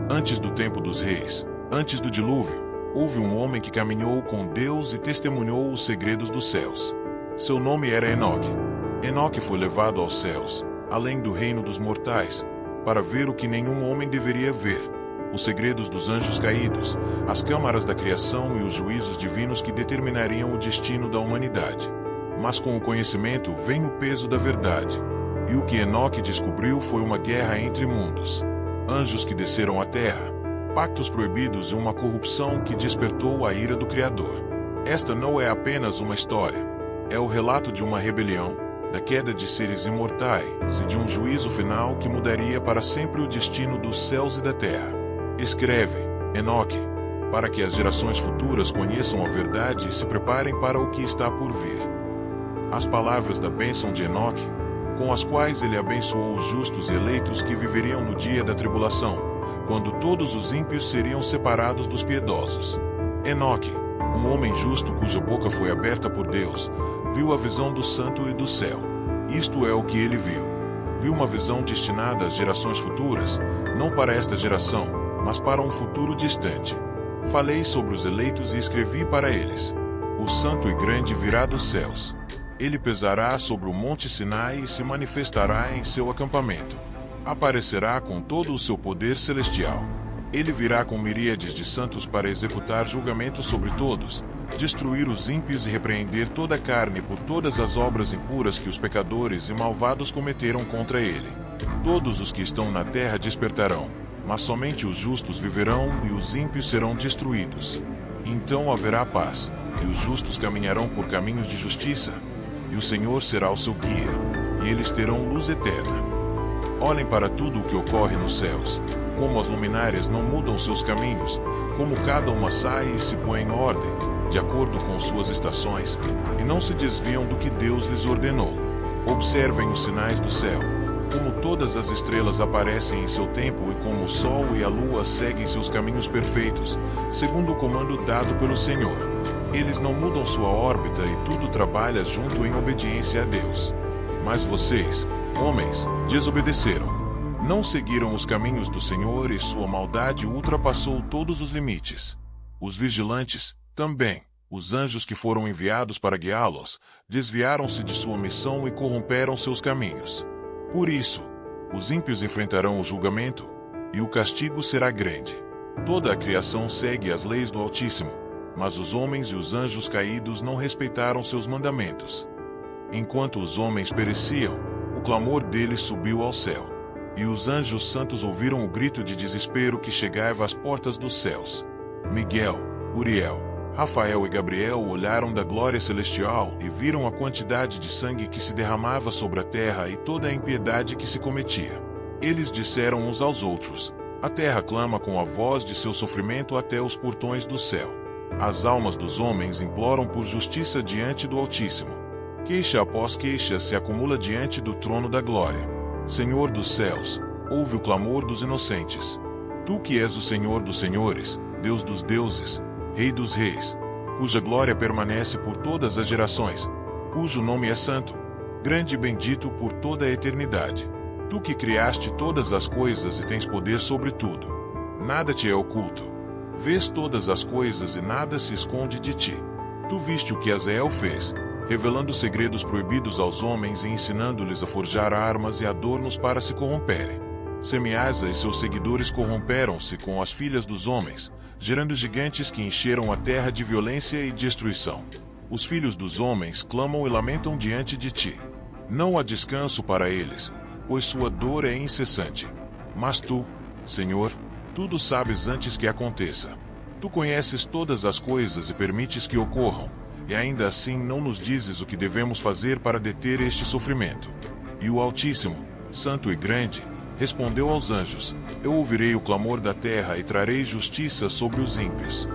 Antes do tempo dos reis, antes do dilúvio, houve um homem que caminhou com Deus e testemunhou os segredos dos céus. Seu nome era Enoque. Enoque foi levado aos céus, além do reino dos mortais, para ver o que nenhum homem deveria ver: os segredos dos anjos caídos, as câmaras da criação e os juízos divinos que determinariam o destino da humanidade. Mas com o conhecimento vem o peso da verdade. E o que Enoque descobriu foi uma guerra entre mundos. Anjos que desceram à terra, pactos proibidos e uma corrupção que despertou a ira do Criador. Esta não é apenas uma história. É o relato de uma rebelião, da queda de seres imortais e de um juízo final que mudaria para sempre o destino dos céus e da terra. Escreve, Enoque, para que as gerações futuras conheçam a verdade e se preparem para o que está por vir. As palavras da bênção de Enoque, com as quais ele abençoou os justos e eleitos que viveriam no dia da tribulação, quando todos os ímpios seriam separados dos piedosos. Enoque, um homem justo cuja boca foi aberta por Deus, viu a visão do santo e do céu. Isto é o que ele viu. Viu uma visão destinada às gerações futuras, não para esta geração, mas para um futuro distante. Falei sobre os eleitos e escrevi para eles: o santo e grande virá dos céus. Ele pesará sobre o monte Sinai e se manifestará em seu acampamento. Aparecerá com todo o seu poder celestial. Ele virá com miríades de santos para executar julgamento sobre todos, destruir os ímpios e repreender toda a carne por todas as obras impuras que os pecadores e malvados cometeram contra ele. Todos os que estão na terra despertarão, mas somente os justos viverão e os ímpios serão destruídos. Então haverá paz, e os justos caminharão por caminhos de justiça, e o Senhor será o seu guia, e eles terão luz eterna. Olhem para tudo o que ocorre nos céus, como as luminárias não mudam seus caminhos, como cada uma sai e se põe em ordem, de acordo com suas estações, e não se desviam do que Deus lhes ordenou. Observem os sinais do céu, como todas as estrelas aparecem em seu tempo e como o sol e a lua seguem seus caminhos perfeitos, segundo o comando dado pelo Senhor. Eles não mudam sua órbita e tudo trabalha junto em obediência a Deus. Mas vocês, homens, desobedeceram. Não seguiram os caminhos do Senhor e sua maldade ultrapassou todos os limites. Os vigilantes, também, os anjos que foram enviados para guiá-los, desviaram-se de sua missão e corromperam seus caminhos. Por isso, os ímpios enfrentarão o julgamento, e o castigo será grande. Toda a criação segue as leis do Altíssimo, mas os homens e os anjos caídos não respeitaram seus mandamentos. Enquanto os homens pereciam, o clamor deles subiu ao céu, e os anjos santos ouviram o grito de desespero que chegava às portas dos céus. Miguel, Uriel, Rafael e Gabriel olharam da glória celestial e viram a quantidade de sangue que se derramava sobre a terra e toda a impiedade que se cometia. Eles disseram uns aos outros: a terra clama com a voz de seu sofrimento até os portões do céu. As almas dos homens imploram por justiça diante do Altíssimo. Queixa após queixa se acumula diante do trono da glória. Senhor dos céus, ouve o clamor dos inocentes. Tu que és o Senhor dos senhores, Deus dos deuses, Rei dos reis, cuja glória permanece por todas as gerações, cujo nome é santo, grande e bendito por toda a eternidade. Tu que criaste todas as coisas e tens poder sobre tudo. Nada te é oculto. Vês todas as coisas e nada se esconde de ti. Tu viste o que Azael fez, revelando segredos proibidos aos homens e ensinando-lhes a forjar armas e adornos para se corromperem. Semeasa e seus seguidores corromperam-se com as filhas dos homens, gerando gigantes que encheram a terra de violência e destruição. Os filhos dos homens clamam e lamentam diante de ti. Não há descanso para eles, pois sua dor é incessante. Mas tu, Senhor, tudo sabes antes que aconteça. Tu conheces todas as coisas e permites que ocorram, e ainda assim não nos dizes o que devemos fazer para deter este sofrimento. E o Altíssimo, santo e grande, respondeu aos anjos: eu ouvirei o clamor da terra e trarei justiça sobre os ímpios.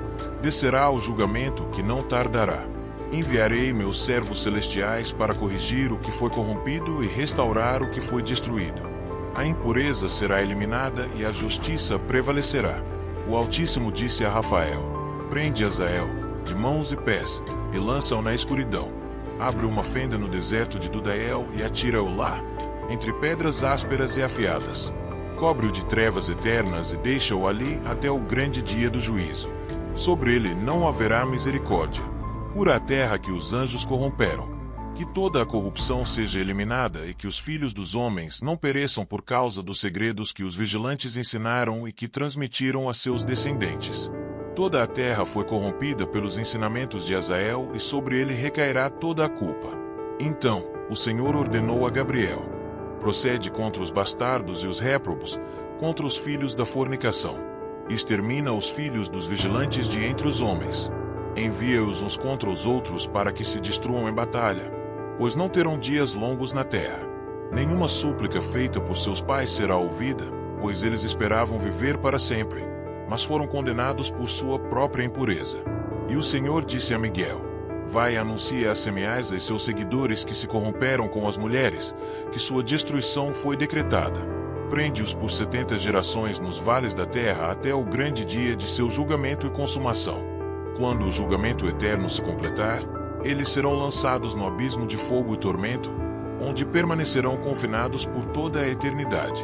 Descerá o julgamento que não tardará. Enviarei meus servos celestiais para corrigir o que foi corrompido e restaurar o que foi destruído. A impureza será eliminada e a justiça prevalecerá. O Altíssimo disse a Rafael: prende Azael, de mãos e pés, e lança-o na escuridão. Abre uma fenda no deserto de Dudael e atira-o lá, entre pedras ásperas e afiadas. cobre-o de trevas eternas e deixa-o ali até o grande dia do juízo. Sobre ele não haverá misericórdia. Cura a terra que os anjos corromperam. Que toda a corrupção seja eliminada e que os filhos dos homens não pereçam por causa dos segredos que os vigilantes ensinaram e que transmitiram a seus descendentes. Toda a terra foi corrompida pelos ensinamentos de Azael e sobre ele recairá toda a culpa. Então, o Senhor ordenou a Gabriel: procede contra os bastardos e os réprobos, contra os filhos da fornicação. Extermina os filhos dos vigilantes de entre os homens. Envia-os uns contra os outros para que se destruam em batalha, pois não terão dias longos na terra. Nenhuma súplica feita por seus pais será ouvida, pois eles esperavam viver para sempre, mas foram condenados por sua própria impureza. E o Senhor disse a Miguel: vai e anuncia a Semeais e seus seguidores que se corromperam com as mulheres, que sua destruição foi decretada. Prende-os por 70 gerações nos vales da terra até o grande dia de seu julgamento e consumação. Quando o julgamento eterno se completar, eles serão lançados no abismo de fogo e tormento, onde permanecerão confinados por toda a eternidade.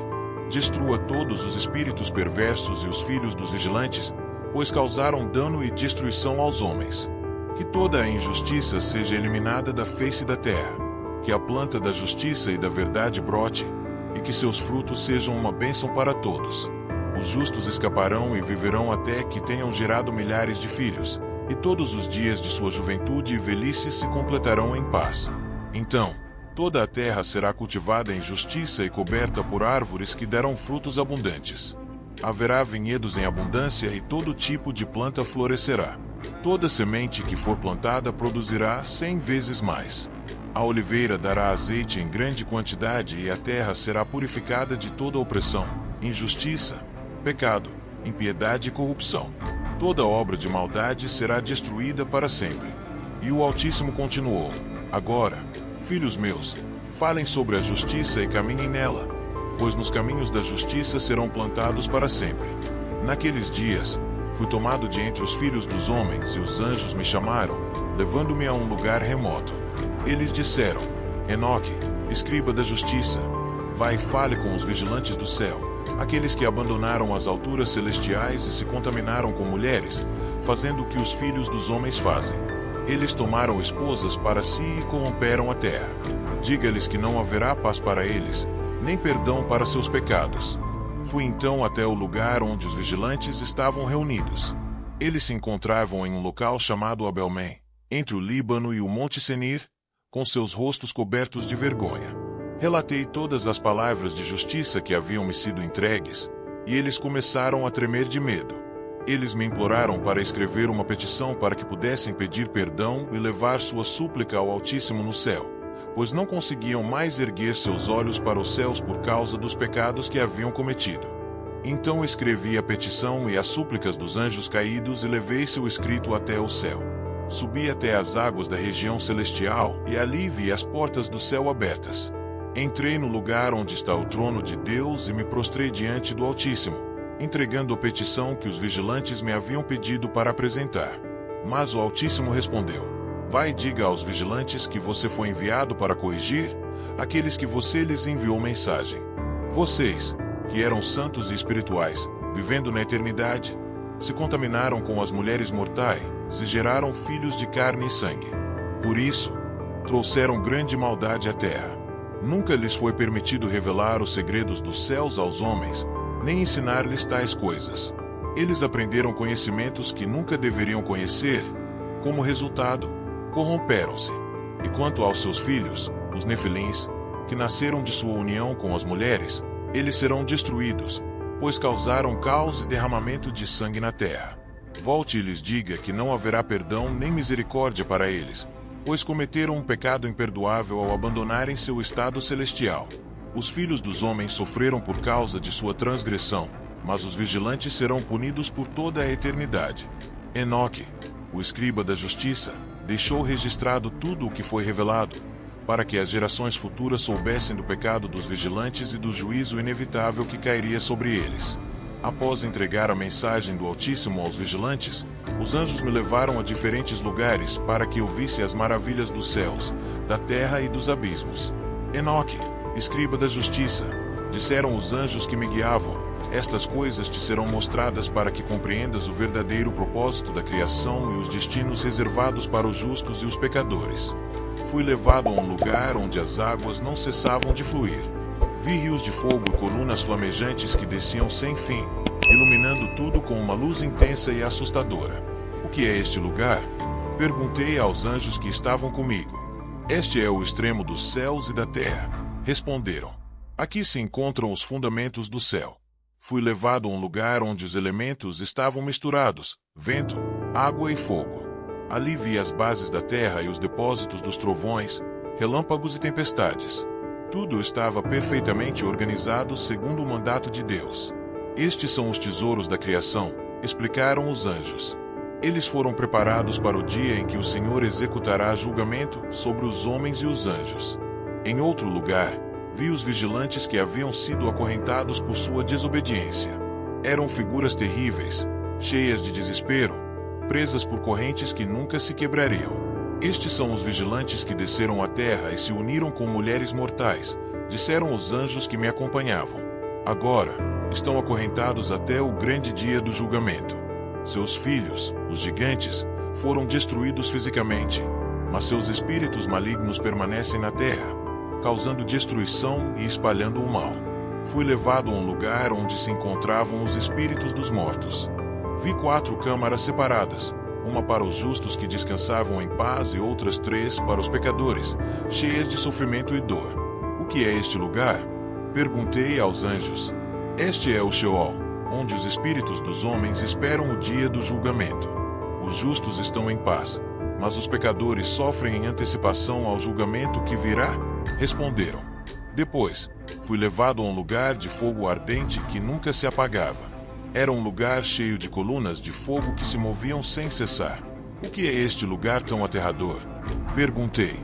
Destrua todos os espíritos perversos e os filhos dos vigilantes, pois causaram dano e destruição aos homens. Que toda a injustiça seja eliminada da face da terra, que a planta da justiça e da verdade brote, e que seus frutos sejam uma bênção para todos. Os justos escaparão e viverão até que tenham gerado milhares de filhos, e todos os dias de sua juventude e velhice se completarão em paz. Então, toda a terra será cultivada em justiça e coberta por árvores que darão frutos abundantes. Haverá vinhedos em abundância e todo tipo de planta florescerá. Toda semente que for plantada produzirá 100 vezes mais. A oliveira dará azeite em grande quantidade e a terra será purificada de toda opressão, injustiça, pecado, impiedade e corrupção. Toda obra de maldade será destruída para sempre. E o Altíssimo continuou: agora, filhos meus, falem sobre a justiça e caminhem nela, pois nos caminhos da justiça serão plantados para sempre. Naqueles dias, fui tomado de entre os filhos dos homens e os anjos me chamaram, levando-me a um lugar remoto. Eles disseram: Enoque, escriba da justiça, vai e fale com os vigilantes do céu, aqueles que abandonaram as alturas celestiais e se contaminaram com mulheres, fazendo o que os filhos dos homens fazem. Eles tomaram esposas para si e corromperam a terra. Diga-lhes que não haverá paz para eles, nem perdão para seus pecados. Fui então até o lugar onde os vigilantes estavam reunidos. Eles se encontravam em um local chamado Abelmém, entre o Líbano e o Monte Senir, com seus rostos cobertos de vergonha. Relatei todas as palavras de justiça que haviam me sido entregues, e eles começaram a tremer de medo. Eles me imploraram para escrever uma petição para que pudessem pedir perdão e levar sua súplica ao Altíssimo no céu, pois não conseguiam mais erguer seus olhos para os céus por causa dos pecados que haviam cometido. Então escrevi a petição e as súplicas dos anjos caídos e levei seu escrito até o céu. Subi até as águas da região celestial e ali vi as portas do céu abertas. Entrei no lugar onde está o trono de Deus e me prostrei diante do Altíssimo, entregando a petição que os vigilantes me haviam pedido para apresentar. Mas o Altíssimo respondeu: vai e diga aos vigilantes que você foi enviado para corrigir aqueles que você lhes enviou mensagem. Vocês, que eram santos e espirituais, vivendo na eternidade, se contaminaram com as mulheres mortais e geraram filhos de carne e sangue. Por isso, trouxeram grande maldade à terra. Nunca lhes foi permitido revelar os segredos dos céus aos homens, nem ensinar-lhes tais coisas. Eles aprenderam conhecimentos que nunca deveriam conhecer. Como resultado, corromperam-se. E quanto aos seus filhos, os Nefilins, que nasceram de sua união com as mulheres, eles serão destruídos, pois causaram caos e derramamento de sangue na terra. Volte e lhes diga que não haverá perdão nem misericórdia para eles, pois cometeram um pecado imperdoável ao abandonarem seu estado celestial. Os filhos dos homens sofreram por causa de sua transgressão, mas os vigilantes serão punidos por toda a eternidade. Enoque, o escriba da justiça, deixou registrado tudo o que foi revelado, para que as gerações futuras soubessem do pecado dos vigilantes e do juízo inevitável que cairia sobre eles. Após entregar a mensagem do Altíssimo aos vigilantes, os anjos me levaram a diferentes lugares para que eu visse as maravilhas dos céus, da terra e dos abismos. Enoque, escriba da justiça, disseram os anjos que me guiavam. Estas coisas te serão mostradas para que compreendas o verdadeiro propósito da criação e os destinos reservados para os justos e os pecadores. Fui levado a um lugar onde as águas não cessavam de fluir. Vi rios de fogo e colunas flamejantes que desciam sem fim, iluminando tudo com uma luz intensa e assustadora. O que é este lugar? Perguntei aos anjos que estavam comigo. Este é o extremo dos céus e da terra, responderam. Aqui se encontram os fundamentos do céu. Fui levado a um lugar onde os elementos estavam misturados, vento, água e fogo. Ali vi as bases da terra e os depósitos dos trovões, relâmpagos e tempestades. Tudo estava perfeitamente organizado segundo o mandato de Deus. Estes são os tesouros da criação, explicaram os anjos. Eles foram preparados para o dia em que o Senhor executará julgamento sobre os homens e os anjos. Em outro lugar, vi os vigilantes que haviam sido acorrentados por sua desobediência. Eram figuras terríveis, cheias de desespero, presas por correntes que nunca se quebrariam. Estes são os vigilantes que desceram à terra e se uniram com mulheres mortais, disseram os anjos que me acompanhavam. Agora, estão acorrentados até o grande dia do julgamento. Seus filhos, os gigantes, foram destruídos fisicamente, mas seus espíritos malignos permanecem na terra, causando destruição e espalhando o mal. Fui levado a um lugar onde se encontravam os espíritos dos mortos. Vi 4 câmaras separadas, uma para os justos que descansavam em paz e outras 3 para os pecadores, cheias de sofrimento e dor. O que é este lugar? Perguntei aos anjos. Este é o Sheol, onde os espíritos dos homens esperam o dia do julgamento. Os justos estão em paz, mas os pecadores sofrem em antecipação ao julgamento que virá, responderam. Depois, fui levado a um lugar de fogo ardente que nunca se apagava. Era um lugar cheio de colunas de fogo que se moviam sem cessar. O que é este lugar tão aterrador? Perguntei.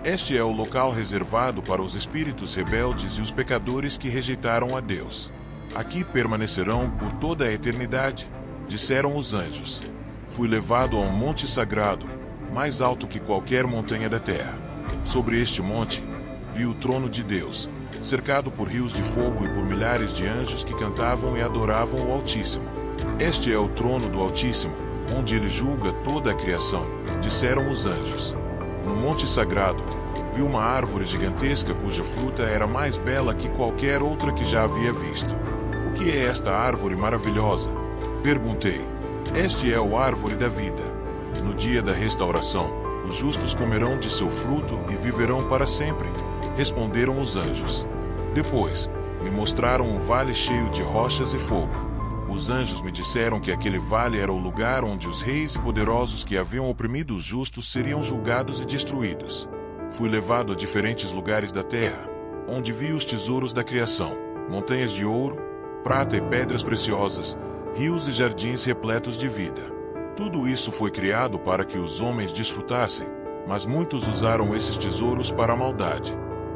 Este é o local reservado para os espíritos rebeldes e os pecadores que rejeitaram a Deus. Aqui permanecerão por toda a eternidade, disseram os anjos. Fui levado a um monte sagrado, mais alto que qualquer montanha da terra. Sobre este monte, vi o trono de Deus, cercado por rios de fogo e por milhares de anjos que cantavam e adoravam o Altíssimo. Este é o trono do Altíssimo, onde ele julga toda a criação, disseram os anjos. No monte sagrado, vi uma árvore gigantesca cuja fruta era mais bela que qualquer outra que já havia visto. O que é esta árvore maravilhosa? Perguntei. Este é o árvore da vida. No dia da restauração, os justos comerão de seu fruto e viverão para sempre, responderam os anjos. Depois, me mostraram um vale cheio de rochas e fogo. Os anjos me disseram que aquele vale era o lugar onde os reis e poderosos que haviam oprimido os justos seriam julgados e destruídos. Fui levado a diferentes lugares da terra, onde vi os tesouros da criação, montanhas de ouro, prata e pedras preciosas, rios e jardins repletos de vida. Tudo isso foi criado para que os homens desfrutassem, mas muitos usaram esses tesouros para a maldade.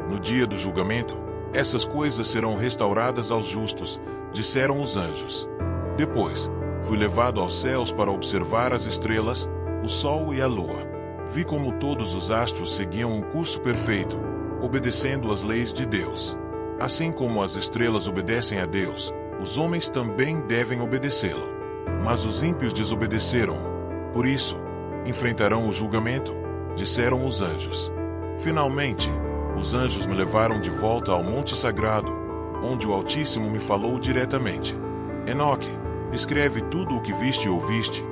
No dia do julgamento, essas coisas serão restauradas aos justos, disseram os anjos. Depois, fui levado aos céus para observar as estrelas, o sol e a lua. Vi como todos os astros seguiam um curso perfeito, obedecendo às leis de Deus. Assim como as estrelas obedecem a Deus, os homens também devem obedecê-lo. Mas os ímpios desobedeceram. Por isso, enfrentarão o julgamento, disseram os anjos. Finalmente, os anjos me levaram de volta ao monte sagrado, onde o Altíssimo me falou diretamente. Enoque, escreve tudo o que viste e ouviste,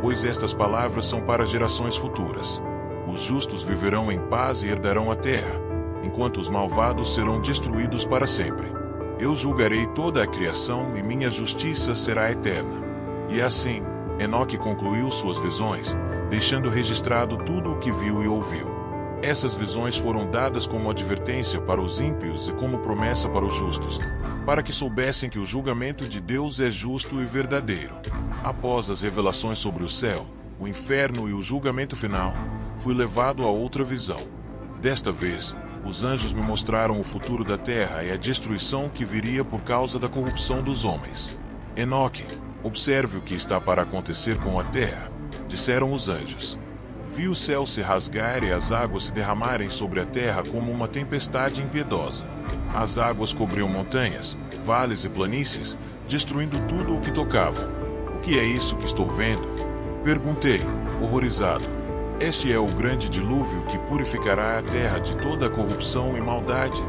pois estas palavras são para gerações futuras. Os justos viverão em paz e herdarão a terra, enquanto os malvados serão destruídos para sempre. Eu julgarei toda a criação e minha justiça será eterna. E assim, Enoque concluiu suas visões, deixando registrado tudo o que viu e ouviu. Essas visões foram dadas como advertência para os ímpios e como promessa para os justos, para que soubessem que o julgamento de Deus é justo e verdadeiro. Após as revelações sobre o céu, o inferno e o julgamento final, fui levado a outra visão. Desta vez, os anjos me mostraram o futuro da terra e a destruição que viria por causa da corrupção dos homens. Enoque, observe o que está para acontecer com a terra, disseram os anjos. Vi o céu se rasgar e as águas se derramarem sobre a terra como uma tempestade impiedosa. As águas cobriam montanhas, vales e planícies, destruindo tudo o que tocavam. O que é isso que estou vendo? Perguntei, horrorizado. Este é o grande dilúvio que purificará a terra de toda a corrupção e maldade.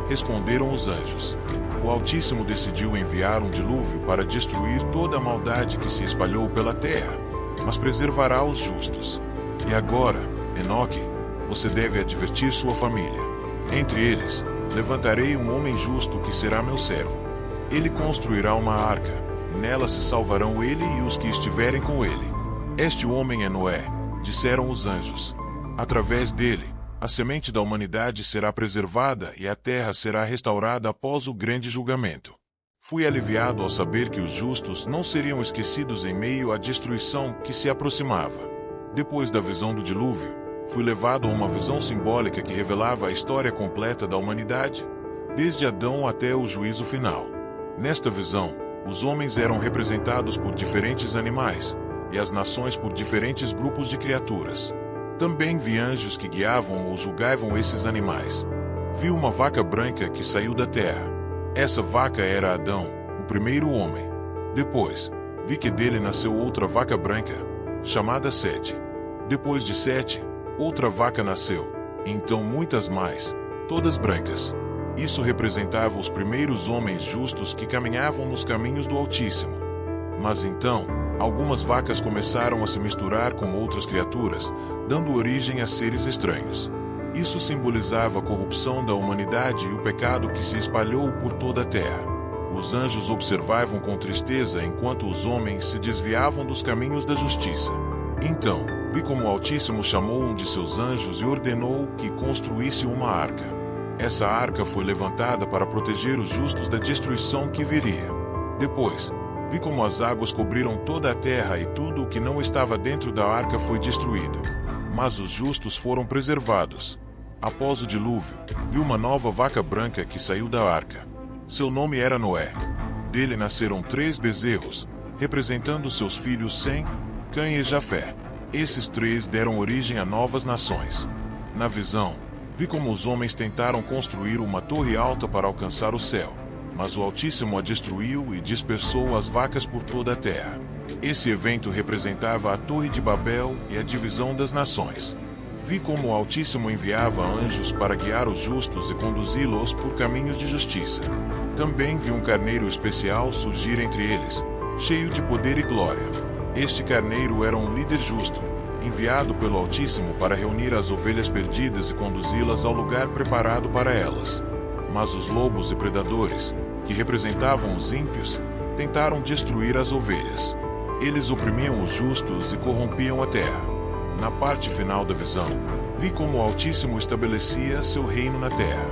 Responderam os anjos. O Altíssimo decidiu enviar um dilúvio para destruir toda a maldade que se espalhou pela terra, mas preservará os justos. E agora, Enoque, você deve advertir sua família. Entre eles, levantarei um homem justo que será meu servo. Ele construirá uma arca, e nela se salvarão ele e os que estiverem com ele. Este homem é Noé, disseram os anjos. Através dele, a semente da humanidade será preservada e a terra será restaurada após o grande julgamento. Fui aliviado ao saber que os justos não seriam esquecidos em meio à destruição que se aproximava. Depois da visão do dilúvio, fui levado a uma visão simbólica que revelava a história completa da humanidade, desde Adão até o juízo final. Nesta visão, os homens eram representados por diferentes animais, e as nações por diferentes grupos de criaturas. Também vi anjos que guiavam ou julgavam esses animais. Vi uma vaca branca que saiu da terra. Essa vaca era Adão, o primeiro homem. Depois, vi que dele nasceu outra vaca branca, chamada Sete. Depois de Sete, outra vaca nasceu, e então muitas mais, todas brancas. Isso representava os primeiros homens justos que caminhavam nos caminhos do Altíssimo. Mas então, algumas vacas começaram a se misturar com outras criaturas, dando origem a seres estranhos. Isso simbolizava a corrupção da humanidade e o pecado que se espalhou por toda a terra. Os anjos observavam com tristeza enquanto os homens se desviavam dos caminhos da justiça. Então, vi como o Altíssimo chamou um de seus anjos e ordenou que construísse uma arca. Essa arca foi levantada para proteger os justos da destruição que viria. Depois, vi como as águas cobriram toda a terra e tudo o que não estava dentro da arca foi destruído. Mas os justos foram preservados. Após o dilúvio, vi uma nova vaca branca que saiu da arca. Seu nome era Noé. Dele nasceram 3 bezerros, representando seus filhos Sem, Cã e Jafé. Esses 3 deram origem a novas nações. Na visão, vi como os homens tentaram construir uma torre alta para alcançar o céu, mas o Altíssimo a destruiu e dispersou as vacas por toda a terra. Esse evento representava a Torre de Babel e a divisão das nações. Vi como o Altíssimo enviava anjos para guiar os justos e conduzi-los por caminhos de justiça. Também vi um carneiro especial surgir entre eles, cheio de poder e glória. Este carneiro era um líder justo, enviado pelo Altíssimo para reunir as ovelhas perdidas e conduzi-las ao lugar preparado para elas. Mas os lobos e predadores, que representavam os ímpios, tentaram destruir as ovelhas. Eles oprimiam os justos e corrompiam a terra. Na parte final da visão, vi como o Altíssimo estabelecia seu reino na terra.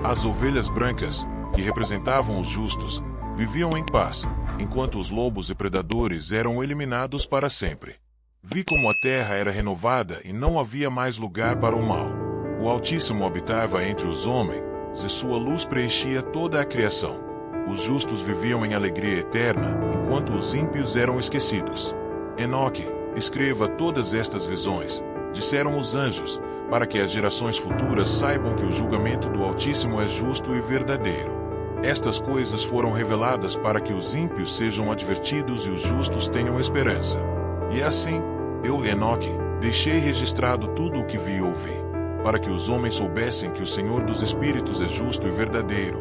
As ovelhas brancas, que representavam os justos, viviam em paz, enquanto os lobos e predadores eram eliminados para sempre. Vi como a terra era renovada e não havia mais lugar para o mal. O Altíssimo habitava entre os homens, e sua luz preenchia toda a criação. Os justos viviam em alegria eterna, enquanto os ímpios eram esquecidos. Enoque, escreva todas estas visões, disseram os anjos, para que as gerações futuras saibam que o julgamento do Altíssimo é justo e verdadeiro. Estas coisas foram reveladas para que os ímpios sejam advertidos e os justos tenham esperança. E assim, eu, Enoque, deixei registrado tudo o que vi e ouvi, para que os homens soubessem que o Senhor dos Espíritos é justo e verdadeiro,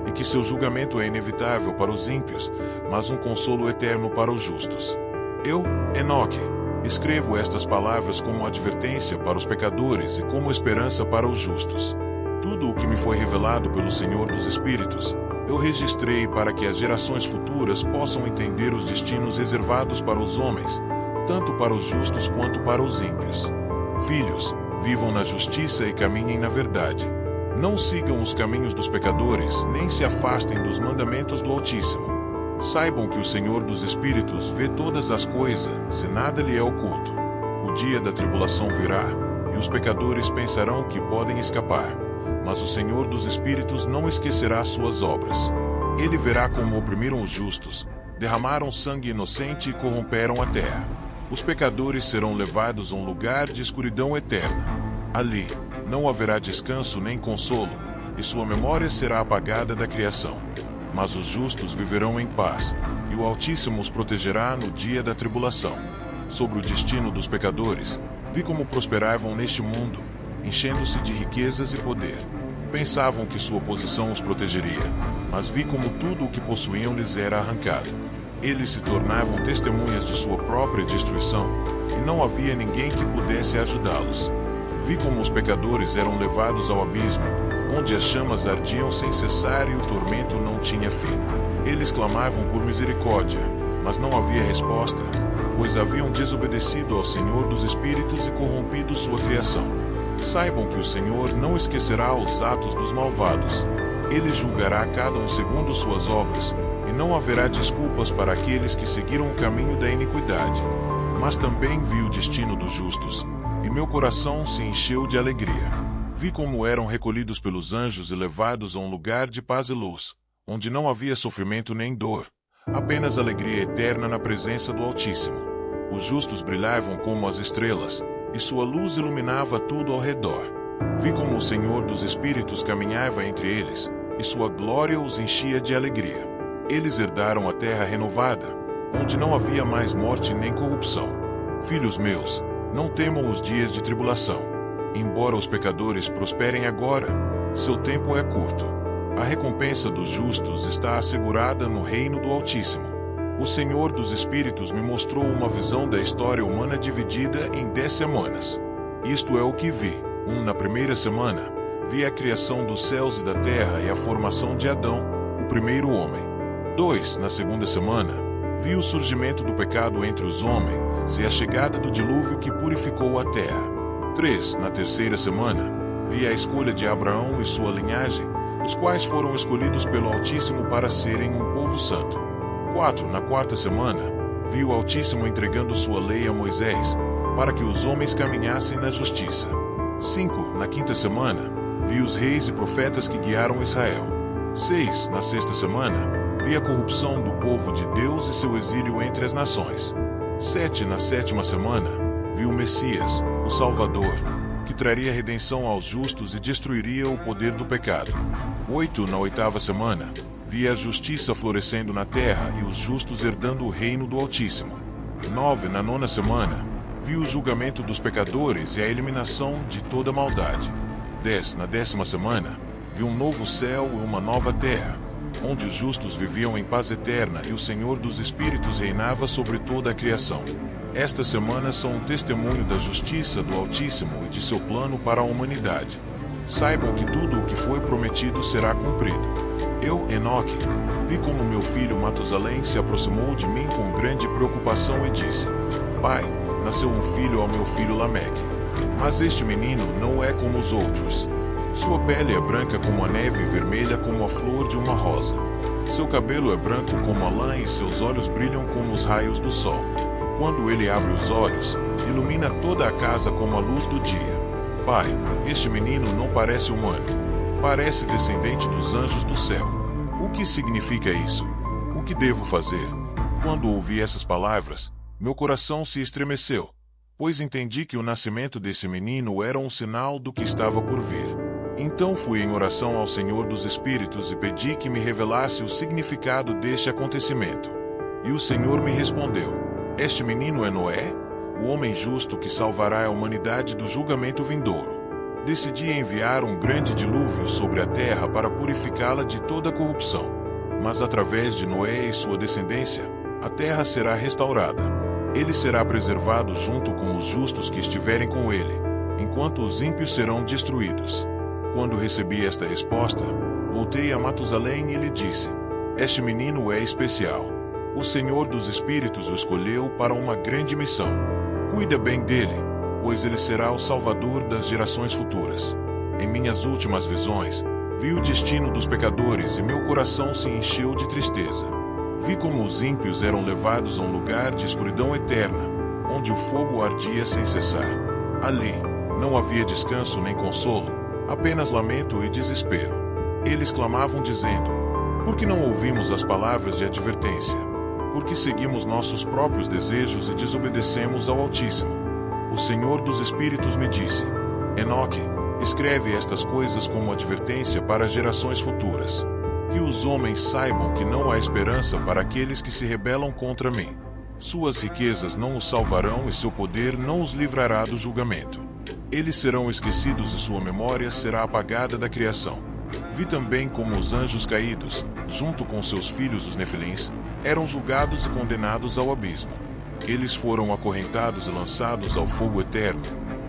e que seu julgamento é inevitável para os ímpios, mas um consolo eterno para os justos. Eu, Enoque, escrevo estas palavras como advertência para os pecadores e como esperança para os justos. Tudo o que me foi revelado pelo Senhor dos Espíritos, eu registrei para que as gerações futuras possam entender os destinos reservados para os homens, tanto para os justos quanto para os ímpios. Filhos, vivam na justiça e caminhem na verdade. Não sigam os caminhos dos pecadores, nem se afastem dos mandamentos do Altíssimo. Saibam que o Senhor dos Espíritos vê todas as coisas, e nada lhe é oculto. O dia da tribulação virá, e os pecadores pensarão que podem escapar. Mas o Senhor dos Espíritos não esquecerá suas obras. Ele verá como oprimiram os justos, derramaram sangue inocente e corromperam a terra. Os pecadores serão levados a um lugar de escuridão eterna. Ali, não haverá descanso nem consolo, e sua memória será apagada da criação. Mas os justos viverão em paz, e o Altíssimo os protegerá no dia da tribulação. Sobre o destino dos pecadores, vi como prosperavam neste mundo, enchendo-se de riquezas e poder. Pensavam que sua posição os protegeria, mas vi como tudo o que possuíam lhes era arrancado. Eles se tornavam testemunhas de sua própria destruição, e não havia ninguém que pudesse ajudá-los. Vi como os pecadores eram levados ao abismo, onde as chamas ardiam sem cessar e o tormento não tinha fim. Eles clamavam por misericórdia, mas não havia resposta, pois haviam desobedecido ao Senhor dos Espíritos e corrompido sua criação. Saibam que o Senhor não esquecerá os atos dos malvados. Ele julgará cada um segundo suas obras, e não haverá desculpas para aqueles que seguiram o caminho da iniquidade. Mas também vi o destino dos justos, e meu coração se encheu de alegria. Vi como eram recolhidos pelos anjos e levados a um lugar de paz e luz, onde não havia sofrimento nem dor, apenas alegria eterna na presença do Altíssimo. Os justos brilhavam como as estrelas, e sua luz iluminava tudo ao redor. Vi como o Senhor dos Espíritos caminhava entre eles, e sua glória os enchia de alegria. Eles herdaram a terra renovada, onde não havia mais morte nem corrupção. Filhos meus, não temam os dias de tribulação. Embora os pecadores prosperem agora, seu tempo é curto. A recompensa dos justos está assegurada no reino do Altíssimo. O Senhor dos Espíritos me mostrou uma visão da história humana dividida em 10 semanas. Isto é o que vi. Na primeira semana, vi a criação dos céus e da terra e a formação de Adão, o primeiro homem. 2. Na segunda semana, vi o surgimento do pecado entre os homens e a chegada do dilúvio que purificou a terra. 3. Na terceira semana, vi a escolha de Abraão e sua linhagem, os quais foram escolhidos pelo Altíssimo para serem um povo santo. 4. Na quarta semana, vi o Altíssimo entregando sua lei a Moisés, para que os homens caminhassem na justiça. 5. Na quinta semana, vi os reis e profetas que guiaram Israel. 6. Na sexta semana, vi a corrupção do povo de Deus e seu exílio entre as nações. 7. Na sétima semana, vi o Messias, o Salvador, que traria redenção aos justos e destruiria o poder do pecado. 8. Na oitava semana, vi a justiça florescendo na terra e os justos herdando o reino do Altíssimo. 9. Na nona semana, vi o julgamento dos pecadores e a eliminação de toda maldade. 10. Na 10ª semana, vi um novo céu e uma nova terra, onde os justos viviam em paz eterna e o Senhor dos Espíritos reinava sobre toda a criação. Estas semanas são um testemunho da justiça do Altíssimo e de seu plano para a humanidade. Saibam que tudo o que foi prometido será cumprido. Eu, Enoque, vi como meu filho Matusalém se aproximou de mim com grande preocupação e disse: Pai, nasceu um filho ao meu filho Lameque. Mas este menino não é como os outros. Sua pele é branca como a neve e vermelha como a flor de uma rosa. Seu cabelo é branco como a lã e seus olhos brilham como os raios do sol. Quando ele abre os olhos, ilumina toda a casa como a luz do dia. Pai, este menino não parece humano. Parece descendente dos anjos do céu. O que significa isso? O que devo fazer? Quando ouvi essas palavras, meu coração se estremeceu, pois entendi que o nascimento desse menino era um sinal do que estava por vir. Então fui em oração ao Senhor dos Espíritos e pedi que me revelasse o significado deste acontecimento. E o Senhor me respondeu: Este menino é Noé, o homem justo que salvará a humanidade do julgamento vindouro. Decidi enviar um grande dilúvio sobre a terra para purificá-la de toda corrupção. Mas através de Noé e sua descendência, a terra será restaurada. Ele será preservado junto com os justos que estiverem com ele, enquanto os ímpios serão destruídos. Quando recebi esta resposta, voltei a Matusalém e lhe disse: Este menino é especial. O Senhor dos Espíritos o escolheu para uma grande missão. Cuida bem dele, pois ele será o Salvador das gerações futuras. Em minhas últimas visões, vi o destino dos pecadores e meu coração se encheu de tristeza. Vi como os ímpios eram levados a um lugar de escuridão eterna, onde o fogo ardia sem cessar. Ali, não havia descanso nem consolo, apenas lamento e desespero. Eles clamavam dizendo: Por que não ouvimos as palavras de advertência? Por que seguimos nossos próprios desejos e desobedecemos ao Altíssimo? O Senhor dos Espíritos me disse: Enoque, escreve estas coisas como advertência para gerações futuras. Que os homens saibam que não há esperança para aqueles que se rebelam contra mim. Suas riquezas não os salvarão e seu poder não os livrará do julgamento. Eles serão esquecidos e sua memória será apagada da criação. Vi também como os anjos caídos, junto com seus filhos os nefilins, eram julgados e condenados ao abismo. Eles foram acorrentados e lançados ao fogo eterno,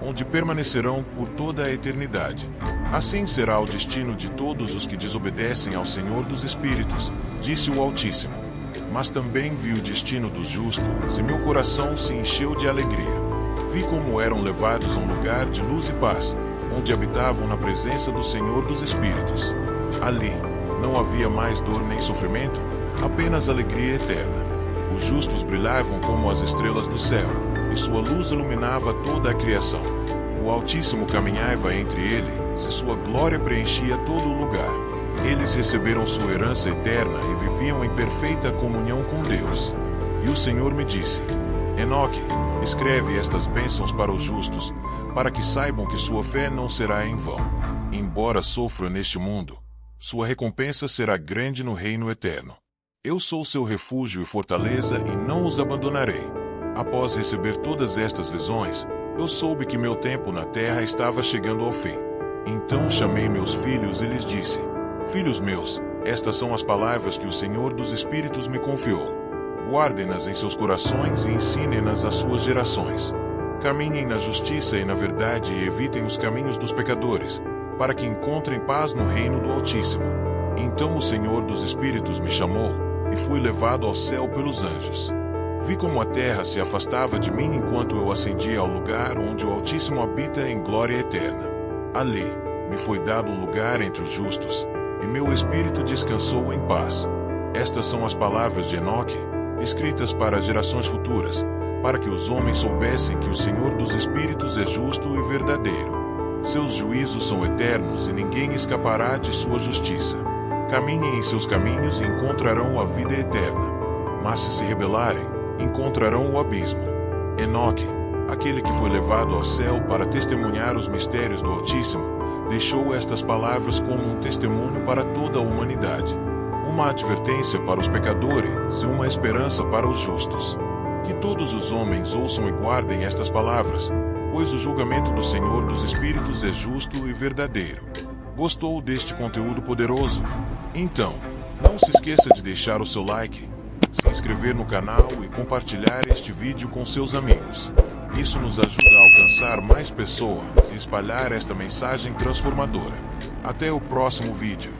onde permanecerão por toda a eternidade. Assim será o destino de todos os que desobedecem ao Senhor dos Espíritos, disse o Altíssimo. Mas também vi o destino dos justos, e meu coração se encheu de alegria. Vi como eram levados a um lugar de luz e paz, onde habitavam na presença do Senhor dos Espíritos. Ali, não havia mais dor nem sofrimento, apenas alegria eterna. Os justos brilhavam como as estrelas do céu, e sua luz iluminava toda a criação. O Altíssimo caminhava entre eles, e sua glória preenchia todo o lugar. Eles receberam sua herança eterna e viviam em perfeita comunhão com Deus. E o Senhor me disse: Enoque, escreve estas bênçãos para os justos, para que saibam que sua fé não será em vão. Embora sofra neste mundo, sua recompensa será grande no reino eterno. Eu sou seu refúgio e fortaleza e não os abandonarei. Após receber todas estas visões, eu soube que meu tempo na terra estava chegando ao fim. Então chamei meus filhos e lhes disse: Filhos meus, estas são as palavras que o Senhor dos Espíritos me confiou. Guardem-nas em seus corações e ensinem-nas às suas gerações. Caminhem na justiça e na verdade e evitem os caminhos dos pecadores, para que encontrem paz no reino do Altíssimo. Então o Senhor dos Espíritos me chamou, e fui levado ao céu pelos anjos. Vi como a terra se afastava de mim enquanto eu ascendia ao lugar onde o Altíssimo habita em glória eterna. Ali, me foi dado um lugar entre os justos, e meu espírito descansou em paz. Estas são as palavras de Enoque, escritas para gerações futuras, para que os homens soubessem que o Senhor dos Espíritos é justo e verdadeiro. Seus juízos são eternos e ninguém escapará de sua justiça. Caminhem em seus caminhos e encontrarão a vida eterna. Mas se rebelarem, encontrarão o abismo. Enoque, aquele que foi levado ao céu para testemunhar os mistérios do Altíssimo, deixou estas palavras como um testemunho para toda a humanidade. Uma advertência para os pecadores e uma esperança para os justos. Que todos os homens ouçam e guardem estas palavras, pois o julgamento do Senhor dos Espíritos é justo e verdadeiro. Gostou deste conteúdo poderoso? Então, não se esqueça de deixar o seu like, se inscrever no canal e compartilhar este vídeo com seus amigos. Isso nos ajuda a alcançar mais pessoas e espalhar esta mensagem transformadora. Até o próximo vídeo.